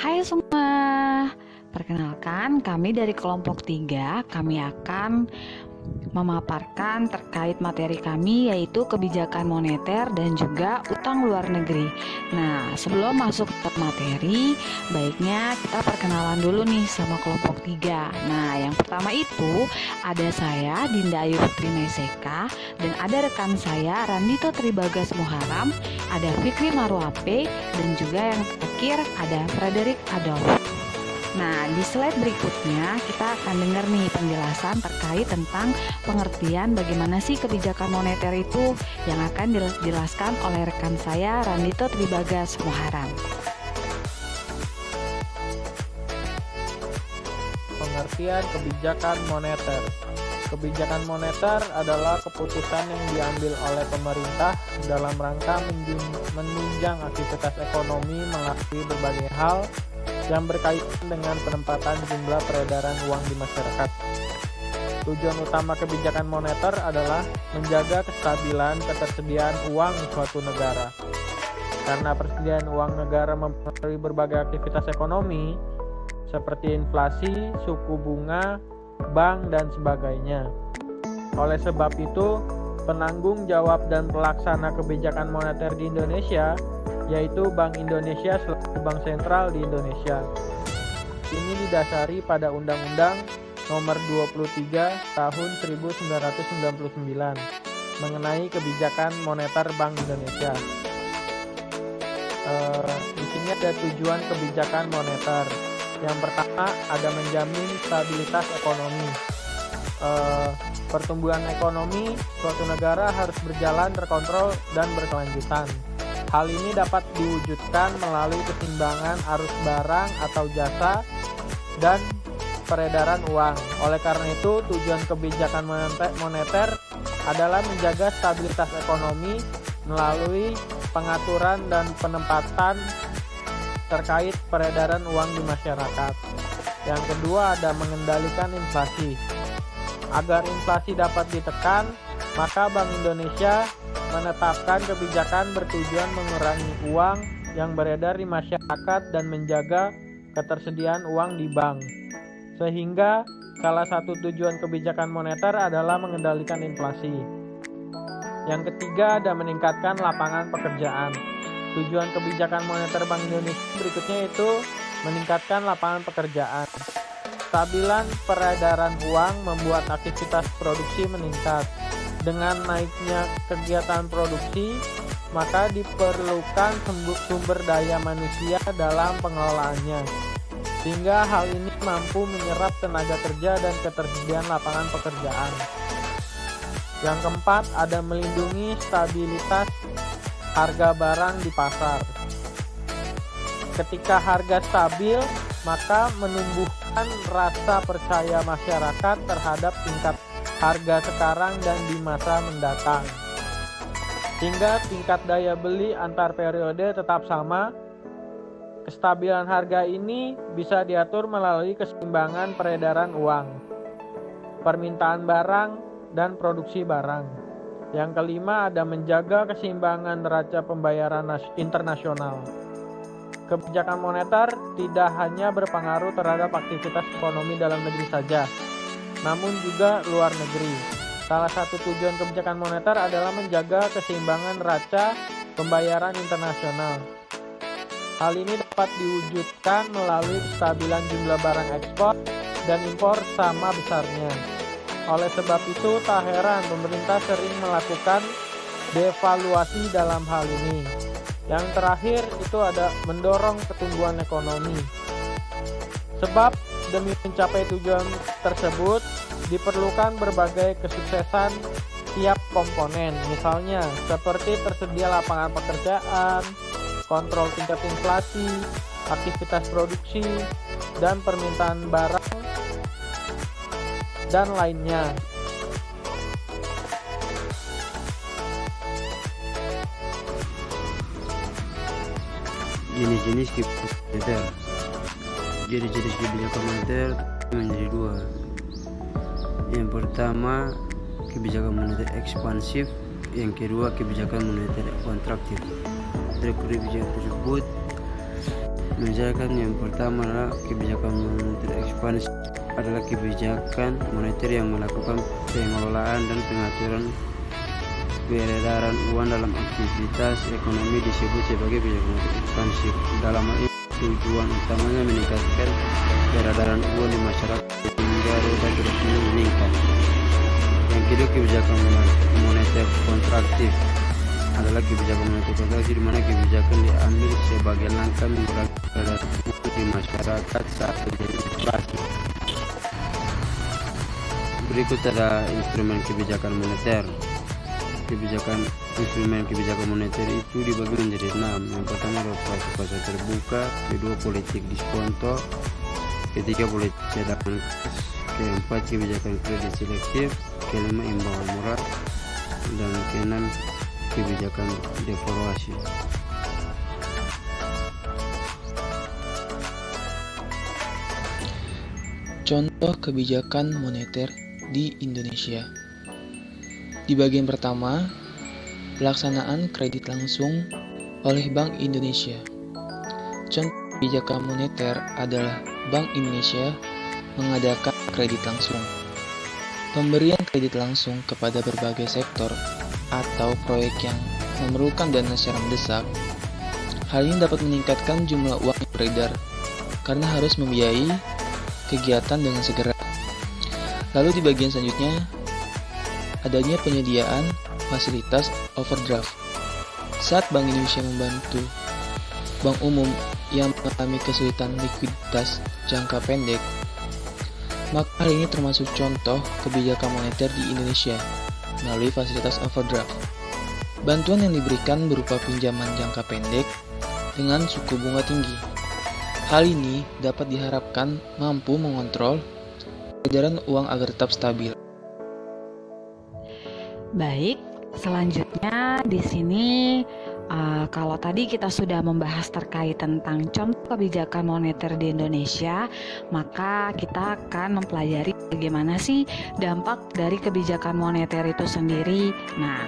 Hai semua, perkenalkan kami dari kelompok 3. Kami akan memaparkan terkait materi kami, yaitu kebijakan moneter dan juga utang luar negeri. Nah, sebelum masuk ke materi, baiknya kita perkenalan dulu nih sama kelompok 3. Nah, yang pertama itu ada saya Dinda Ayu Putri Maiseka, dan ada rekan saya Randito Tribagas Muharam, ada Fikri Marwape, dan juga yang terakhir ada Frederick Adolf. Nah, di slide berikutnya kita akan dengar nih penjelasan terkait tentang pengertian bagaimana sih kebijakan moneter itu yang akan dijelaskan oleh rekan saya Randito Tribagas Muharam. Pengertian kebijakan moneter. Kebijakan moneter adalah keputusan yang diambil oleh pemerintah dalam rangka menunjang aktivitas ekonomi melalui berbagai hal yang berkaitan dengan penempatan jumlah peredaran uang di masyarakat. Tujuan utama kebijakan moneter adalah menjaga kestabilan ketersediaan uang suatu negara. Karena persediaan uang negara mempengaruhi berbagai aktivitas ekonomi, seperti inflasi, suku bunga, bank, dan sebagainya. Oleh sebab itu, penanggung jawab dan pelaksana kebijakan moneter di Indonesia yaitu Bank Indonesia selaku Bank Sentral di Indonesia. Ini didasari pada Undang-Undang Nomor 23 Tahun 1999 mengenai kebijakan moneter Bank Indonesia. Di sini ada tujuan kebijakan moneter. Yang pertama ada menjamin stabilitas ekonomi. Pertumbuhan ekonomi suatu negara harus berjalan terkontrol dan berkelanjutan. Hal ini dapat diwujudkan melalui keseimbangan arus barang atau jasa dan peredaran uang. Oleh karena itu, tujuan kebijakan moneter adalah menjaga stabilitas ekonomi melalui pengaturan dan penempatan terkait peredaran uang di masyarakat. Yang kedua ada mengendalikan inflasi. Agar inflasi dapat ditekan, maka Bank Indonesia menetapkan kebijakan bertujuan mengurangi uang yang beredar di masyarakat dan menjaga ketersediaan uang di bank. Sehingga salah satu tujuan kebijakan moneter adalah mengendalikan inflasi. Yang ketiga ada meningkatkan lapangan pekerjaan. Tujuan kebijakan moneter Bank Indonesia berikutnya yaitu meningkatkan lapangan pekerjaan. Stabilan peredaran uang membuat aktivitas produksi meningkat. Dengan naiknya kegiatan produksi, maka diperlukan sumber daya manusia dalam pengelolaannya. Sehingga hal ini mampu menyerap tenaga kerja dan ketersediaan lapangan pekerjaan. Yang keempat, ada melindungi stabilitas harga barang di pasar. Ketika harga stabil, maka menumbuhkan rasa percaya masyarakat terhadap tingkat harga sekarang dan di masa mendatang. Sehingga tingkat daya beli antar periode tetap sama. Kestabilan harga ini bisa diatur melalui keseimbangan peredaran uang, permintaan barang, dan produksi barang. Yang kelima ada menjaga keseimbangan neraca pembayaran internasional. Kebijakan moneter tidak hanya berpengaruh terhadap aktivitas ekonomi dalam negeri saja, namun juga luar negeri. Salah satu tujuan kebijakan moneter adalah menjaga keseimbangan neraca pembayaran internasional. Hal ini dapat diwujudkan melalui kestabilan jumlah barang ekspor dan impor sama besarnya. Oleh sebab itu, tak heran pemerintah sering melakukan devaluasi dalam hal ini. Yang terakhir itu ada mendorong pertumbuhan ekonomi. Sebab demi mencapai tujuan tersebut diperlukan berbagai kesuksesan tiap komponen, misalnya seperti tersedia lapangan pekerjaan, kontrol tingkat inflasi, aktivitas produksi, dan permintaan barang, dan lainnya. Jenis-jenis kebijakan moneter. Jenis-jenis kebijakan moneter menjadi dua. Yang pertama, kebijakan moneter ekspansif. Yang kedua, kebijakan moneter kontraktif. Dari kebijakan tersebut Misalkan yang pertama adalah kebijakan moneter ekspansif, adalah kebijakan moneter yang melakukan pengelolaan dan pengaturan peredaran uang dalam aktivitas ekonomi disebut sebagai kebijakan moneter ekspansif. Dalam hal ini tujuan utamanya meningkatkan peredaran uang di masyarakat sehingga roda perekonomian meningkat. Yang kedua, kebijakan moneter kontraktif adalah kebijakan moneter kontraktif, di mana kebijakan diambil sebagai langkah mengurangi peredaran uang di masyarakat saat terjadi inflasi. Berikut ada instrumen kebijakan moneter. Instrumen kebijakan moneter itu dibagi menjadi 6. Yang pertama adalah pasar terbuka, kedua politik diskonto, ketiga politik cadangan kas, keempat kebijakan kredit selektif, kelima imbauan murah, dan keenam kebijakan devaluasi. Contoh kebijakan moneter di Indonesia. Di bagian pertama, pelaksanaan kredit langsung oleh Bank Indonesia. Contoh kebijakan moneter adalah Bank Indonesia mengadakan kredit langsung. Pemberian kredit langsung kepada berbagai sektor atau proyek yang memerlukan dana secara mendesak. Hal ini dapat meningkatkan jumlah uang yang beredar karena harus membiayai kegiatan dengan segera. Lalu di bagian selanjutnya, adanya penyediaan fasilitas overdraft. Saat Bank Indonesia membantu bank umum yang mengalami kesulitan likuiditas jangka pendek, maka hal ini termasuk contoh kebijakan moneter di Indonesia melalui fasilitas overdraft. Bantuan yang diberikan berupa pinjaman jangka pendek dengan suku bunga tinggi. Hal ini dapat diharapkan mampu mengontrol peredaran uang agar tetap stabil. Baik, selanjutnya di sini kalau tadi kita sudah membahas terkait tentang contoh kebijakan moneter di Indonesia, maka kita akan mempelajari bagaimana sih dampak dari kebijakan moneter itu sendiri. Nah,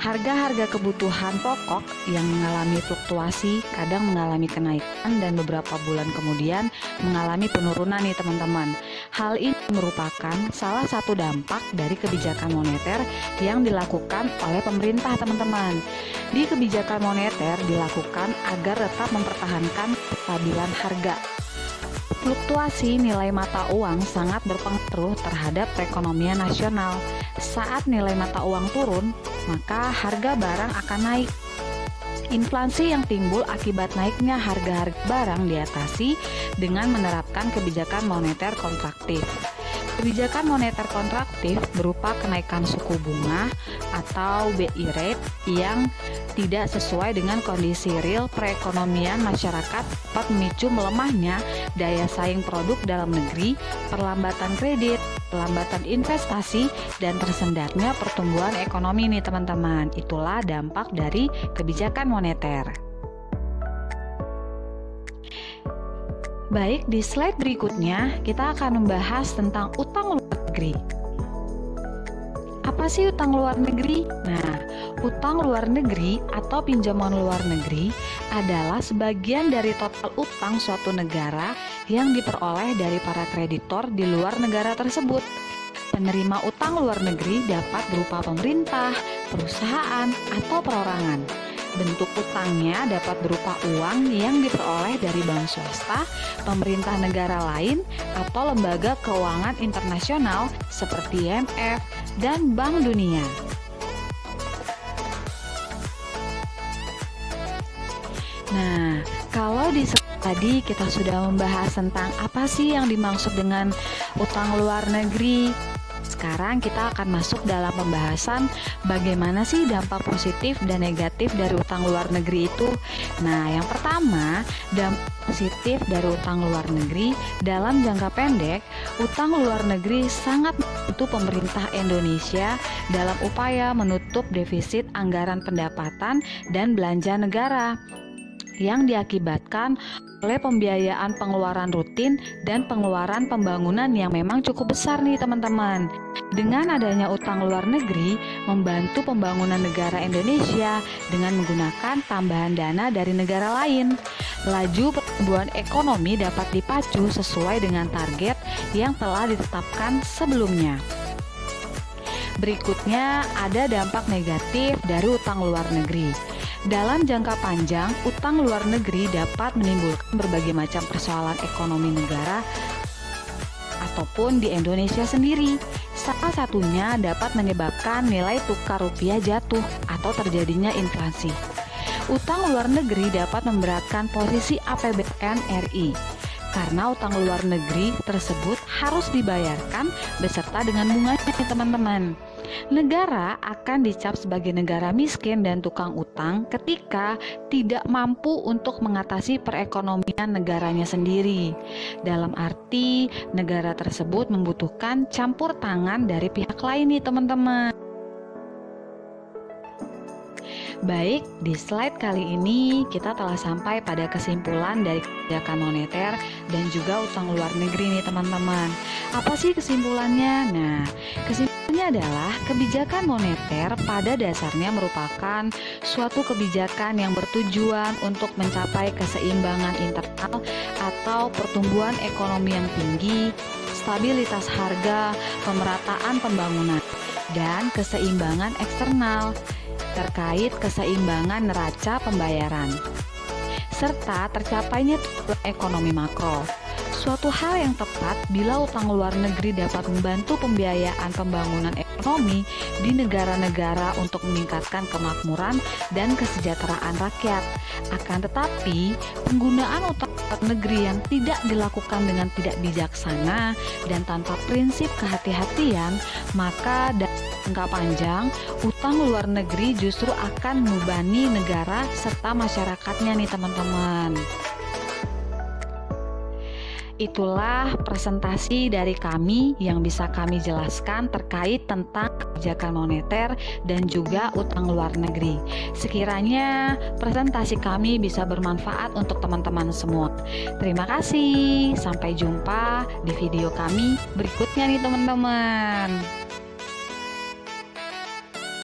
harga-harga kebutuhan pokok yang mengalami fluktuasi kadang mengalami kenaikan dan beberapa bulan kemudian mengalami penurunan nih teman-teman. Hal ini merupakan salah satu dampak dari kebijakan moneter yang dilakukan oleh pemerintah teman-teman. Di kebijakan moneter dilakukan agar tetap mempertahankan kestabilan harga. Fluktuasi nilai mata uang sangat berpengaruh terhadap perekonomian nasional. Saat nilai mata uang turun, maka harga barang akan naik. Inflasi yang timbul akibat naiknya harga-harga barang diatasi dengan menerapkan kebijakan moneter kontraktif. Kebijakan moneter kontraktif berupa kenaikan suku bunga atau BI rate yang tidak sesuai dengan kondisi real perekonomian masyarakat dapat memicu melemahnya daya saing produk dalam negeri, perlambatan kredit, pelambatan investasi, dan tersendatnya pertumbuhan ekonomi nih teman-teman. Itulah dampak dari kebijakan moneter. Baik, di slide berikutnya kita akan membahas tentang utang luar negeri. Apa sih utang luar negeri? Nah, utang luar negeri atau pinjaman luar negeri adalah sebagian dari total utang suatu negara yang diperoleh dari para kreditor di luar negara tersebut. Penerima utang luar negeri dapat berupa pemerintah, perusahaan, atau perorangan. Bentuk utangnya dapat berupa uang yang diperoleh dari bank swasta, pemerintah negara lain, atau lembaga keuangan internasional seperti IMF dan Bank Dunia. Nah, kalau di tadi kita sudah membahas tentang apa sih yang dimaksud dengan utang luar negeri. Sekarang kita akan masuk dalam pembahasan bagaimana sih dampak positif dan negatif dari utang luar negeri itu. Nah, yang pertama, dampak positif dari utang luar negeri dalam jangka pendek, utang luar negeri sangat membantu pemerintah Indonesia dalam upaya menutup defisit anggaran pendapatan dan belanja negara yang diakibatkan oleh pembiayaan pengeluaran rutin dan pengeluaran pembangunan yang memang cukup besar nih teman-teman. Dengan adanya utang luar negeri membantu pembangunan negara Indonesia dengan menggunakan tambahan dana dari negara lain. laju pertumbuhan ekonomi dapat dipacu sesuai dengan target yang telah ditetapkan sebelumnya. Berikutnya ada dampak negatif dari utang luar negeri. Dalam jangka panjang, utang luar negeri dapat menimbulkan berbagai macam persoalan ekonomi negara ataupun di Indonesia sendiri. Salah satunya dapat menyebabkan nilai tukar rupiah jatuh atau terjadinya inflasi. Utang luar negeri dapat memberatkan posisi APBN RI karena utang luar negeri tersebut harus dibayarkan beserta dengan bunganya, teman-teman. Negara akan dicap sebagai negara miskin dan tukang utang ketika tidak mampu untuk mengatasi perekonomian negaranya sendiri. Dalam arti, negara tersebut membutuhkan campur tangan dari pihak lain nih, teman-teman. Baik, di slide kali ini kita telah sampai pada kesimpulan dari kebijakan moneter dan juga utang luar negeri nih, teman-teman. Apa sih kesimpulannya? Nah, kesimpulannya adalah kebijakan moneter pada dasarnya merupakan suatu kebijakan yang bertujuan untuk mencapai keseimbangan internal atau pertumbuhan ekonomi yang tinggi, stabilitas harga, pemerataan pembangunan, dan keseimbangan eksternal terkait keseimbangan neraca pembayaran, serta tercapainya ekonomi makro. Suatu hal yang tepat bila utang luar negeri dapat membantu pembiayaan pembangunan ekonomi di negara-negara untuk meningkatkan kemakmuran dan kesejahteraan rakyat. Akan tetapi, penggunaan utang luar negeri yang tidak dilakukan dengan tidak bijaksana dan tanpa prinsip kehati-hatian, maka dalam jangka panjang, utang luar negeri justru akan membebani negara serta masyarakatnya nih, teman-teman. Itulah presentasi dari kami yang bisa kami jelaskan terkait tentang kebijakan moneter dan juga utang luar negeri. Sekiranya presentasi kami bisa bermanfaat untuk teman-teman semua. Terima kasih. Sampai jumpa di video kami berikutnya nih, teman-teman.